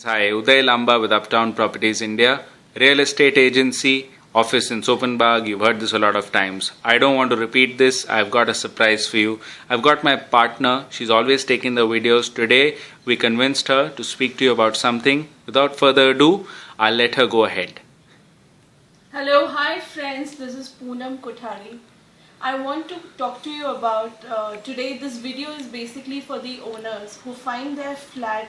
Hi, Uday Lamba with Uptown Properties India, real estate agency, office in Sopanbag. You've heard this a lot of times. I don't want to repeat this. I've got a surprise for you. I've got my partner. She's always taking the videos. Today, we convinced her to speak to you about something. Without further ado, I'll let her go ahead. Hello, hi friends, this is Poonam Kothari. I want to talk to you about today. This video is basically for the owners who find their flat,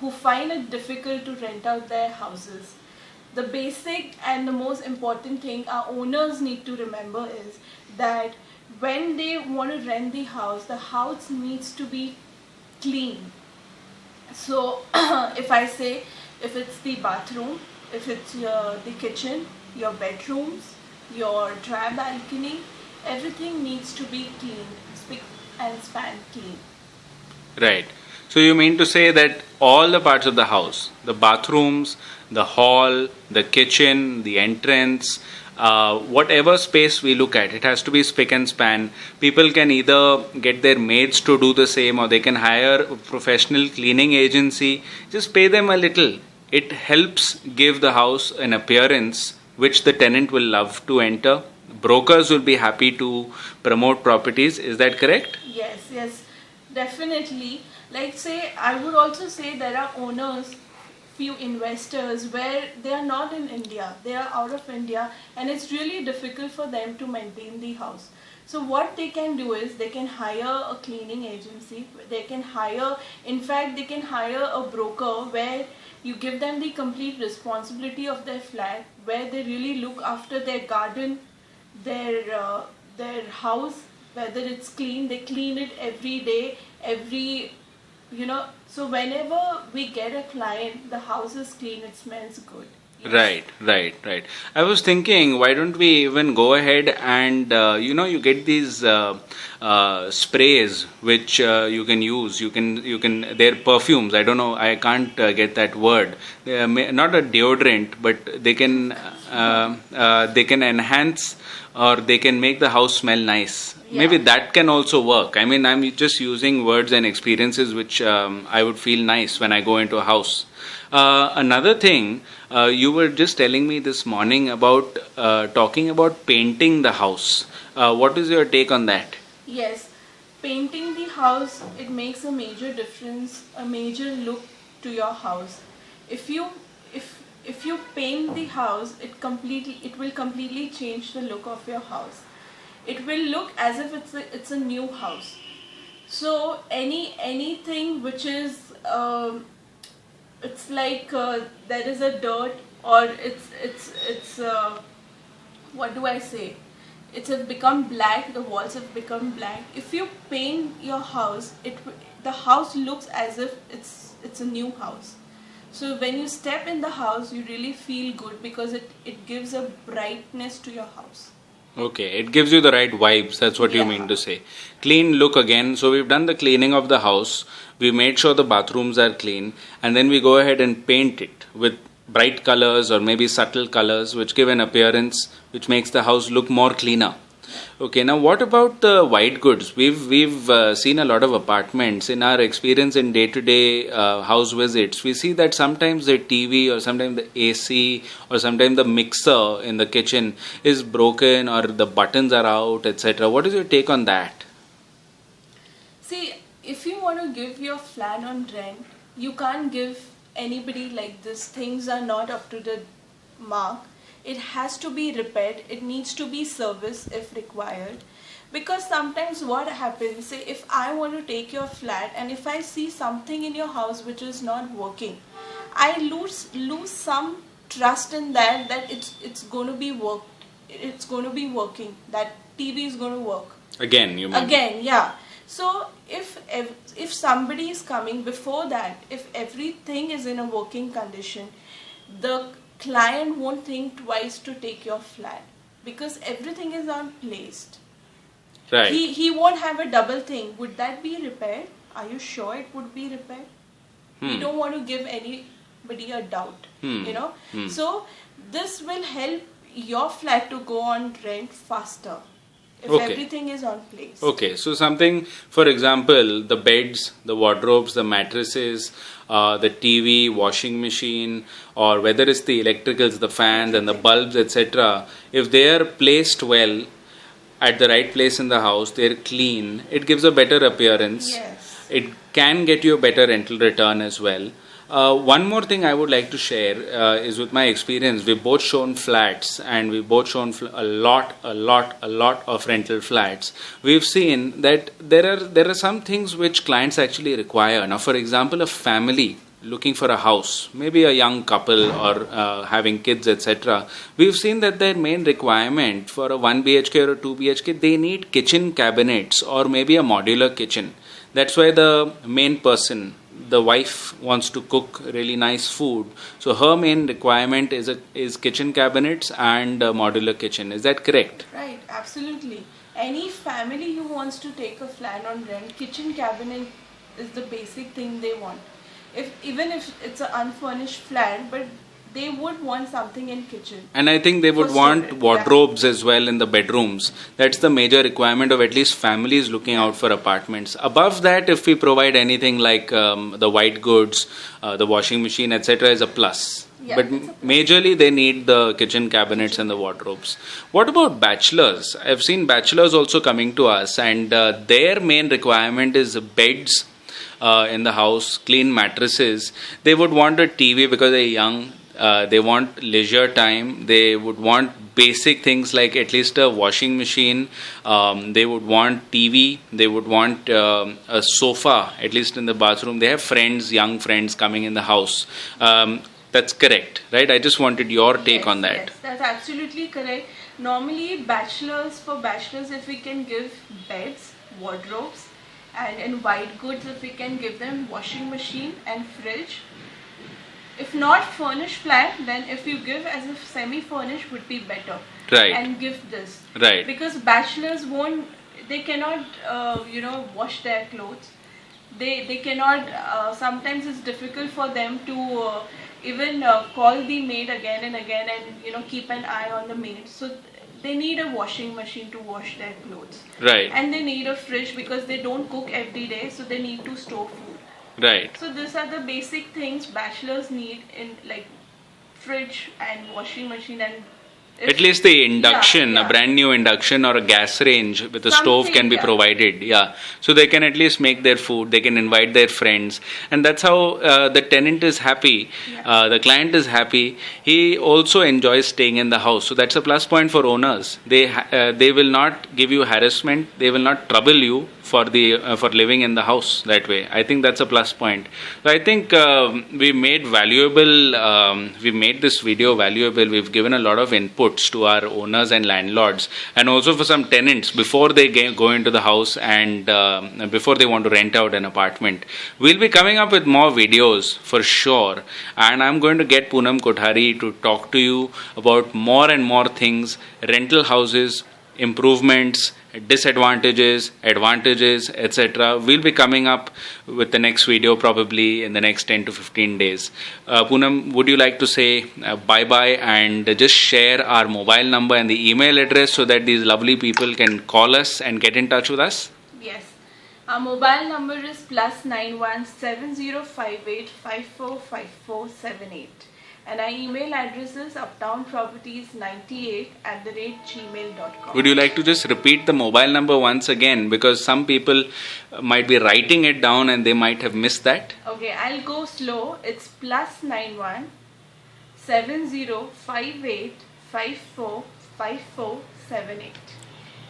who find it difficult to rent out their houses. The basic and the most important thing our owners need to remember is that when they want to rent the house needs to be clean. So if I say, if it's the bathroom, if it's the kitchen, your bedrooms, your dry balcony, everything needs to be cleaned, spick and span clean. Right. So you mean to say that all the parts of the house, the bathrooms, the hall, the kitchen, the entrance, whatever space we look at, it has to be spick and span. People can either get their maids to do the same, or they can hire a professional cleaning agency. Just pay them a little. It helps give the house an appearance which the tenant will love to enter. Brokers will be happy to promote properties. Is that correct? Yes, definitely. Like say, I would also say there are owners, few investors where they are not in India, they are out of India, and it's really difficult for them to maintain the house. So what they can do is they can hire a cleaning agency, they can hire a broker where you give them the complete responsibility of their flat, where they really look after their garden, their house, whether it's clean, they clean it every day, so whenever we get a client, the house is clean, it smells good. Yes. Right. I was thinking, why don't we even go ahead and you get these sprays which you can use. They're perfumes. I don't know. I can't get that word. They are not a deodorant, but they can enhance, or they can make the house smell nice. Yeah. Maybe that can also work. I mean, I'm just using words and experiences which I would feel nice when I go into a house. Another thing, you were just telling me this morning about talking about painting the house. What is your take on that? Yes, painting the house, it makes a major difference, a major look to your house. If you paint the house, it will completely change the look of your house. It will look as if it's a new house. So anything which is it's like there is a dirt, or it's what do I say? It has become black. The walls have become black. If you paint your house, the house looks as if it's a new house. So when you step in the house, you really feel good because it gives a brightness to your house. Okay, it gives you the right vibes. That's what you mean to say. Clean look again. So we've done the cleaning of the house. We made sure the bathrooms are clean, and then we go ahead and paint it with bright colors or maybe subtle colors which give an appearance which makes the house look more cleaner. Okay, now what about the white goods? We've seen a lot of apartments. In our experience in day-to-day house visits, we see that sometimes the TV, or sometimes the AC, or sometimes the mixer in the kitchen is broken, or the buttons are out, etc. What is your take on that? See, if you want to give your flat on rent, you can't give anybody like this. Things are not up to the mark. It has to be repaired. It needs to be serviced if required. Because sometimes what happens, say if I want to take your flat and if I see something in your house which is not working, I lose some trust in that it's going to be working. That TV is going to work. Again, you mean? Again, yeah. So if somebody is coming before that, if everything is in a working condition, the client won't think twice to take your flat because everything is on placed. Right. He won't have a double thing. Would that be repaired? Are you sure it would be repaired? We don't want to give anybody a doubt. So this will help your flat to go on rent faster. if Okay. everything is on place. Okay, so something, for example, the beds, the wardrobes, the mattresses, the TV, washing machine, or whether it's the electricals, the fans, and the bulbs, etc., if they are placed well at the right place in the house, they're clean, it gives a better appearance. Yes. It can get you a better rental return as well. One more thing I would like to share is with my experience. We've both shown flats and we've both shown a lot of rental flats. We've seen that there are some things which clients actually require. Now, for example, a family looking for a house, maybe a young couple or having kids, etc. We've seen that their main requirement for a 1 BHK or a 2 BHK, they need kitchen cabinets or maybe a modular kitchen. That's why the main person, the wife, wants to cook really nice food. So her main requirement is kitchen cabinets and a modular kitchen. Is that correct? Right, absolutely. Any family who wants to take a flat on rent, kitchen cabinet is the basic thing they want. Even if it's an unfurnished flat, but they would want something in kitchen. And I think they would For want storage, wardrobes as well in the bedrooms. That's the major requirement of at least families looking out for apartments. Above that, if we provide anything like the white goods, the washing machine, etc., is a plus. Yeah, But it's a plus. majorly they need the kitchen cabinets and the wardrobes. What about bachelors? I've seen bachelors also coming to us, and their main requirement is beds in the house, clean mattresses. They would want a TV because they're young. They want leisure time. They would want basic things like at least a washing machine. They would want TV. They would want a sofa, at least in the bathroom. They have friends, young friends coming in the house. That's correct, right? I just wanted your take Yes, on that. Yes, that's absolutely correct. Normally, for bachelors, if we can give beds, wardrobes, and in white goods, if we can give them washing machine and fridge. If not furnished flat, then if you give as a semi-furnished would be better. Right. And give this. Right. Because bachelors they cannot, wash their clothes. They cannot, sometimes it's difficult for them to even call the maid again and again and, keep an eye on the maid. So they need a washing machine to wash their clothes. Right. And they need a fridge because they don't cook every day, so they need to store food. Right. So these are the basic things bachelors need in like fridge and washing machine and At least the induction, Yeah. a brand new induction or a gas range with a stove Something, can be yeah. provided. Yeah. So they can at least make their food, they can invite their friends. And that's how the tenant is happy, the client is happy. He also enjoys staying in the house. So that's a plus point for owners. They will not give you harassment, they will not trouble you for living in the house that way. I think that's a plus point. So I think we made this video valuable. We've given a lot of inputs to our owners and landlords, and also for some tenants before they go into the house and before they want to rent out an apartment. We'll be coming up with more videos for sure, and I'm going to get Poonam Kothari to talk to you about more and more things, rental houses, improvements, disadvantages, advantages, etc. We'll be coming up with the next video probably in the next 10 to 15 days. Poonam, would you like to say bye-bye and just share our mobile number and the email address so that these lovely people can call us and get in touch with us? Yes. Our mobile number is +91 7058 545478. And our email address is uptownproperties98@gmail.com. Would you like to just repeat the mobile number once again, because some people might be writing it down and they might have missed that? Okay, I'll go slow. It's +91 7058 545478.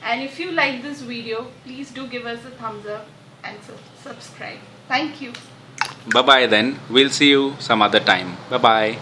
And if you like this video, please do give us a thumbs up and subscribe. Thank you. Bye-bye then. We'll see you some other time. Bye-bye.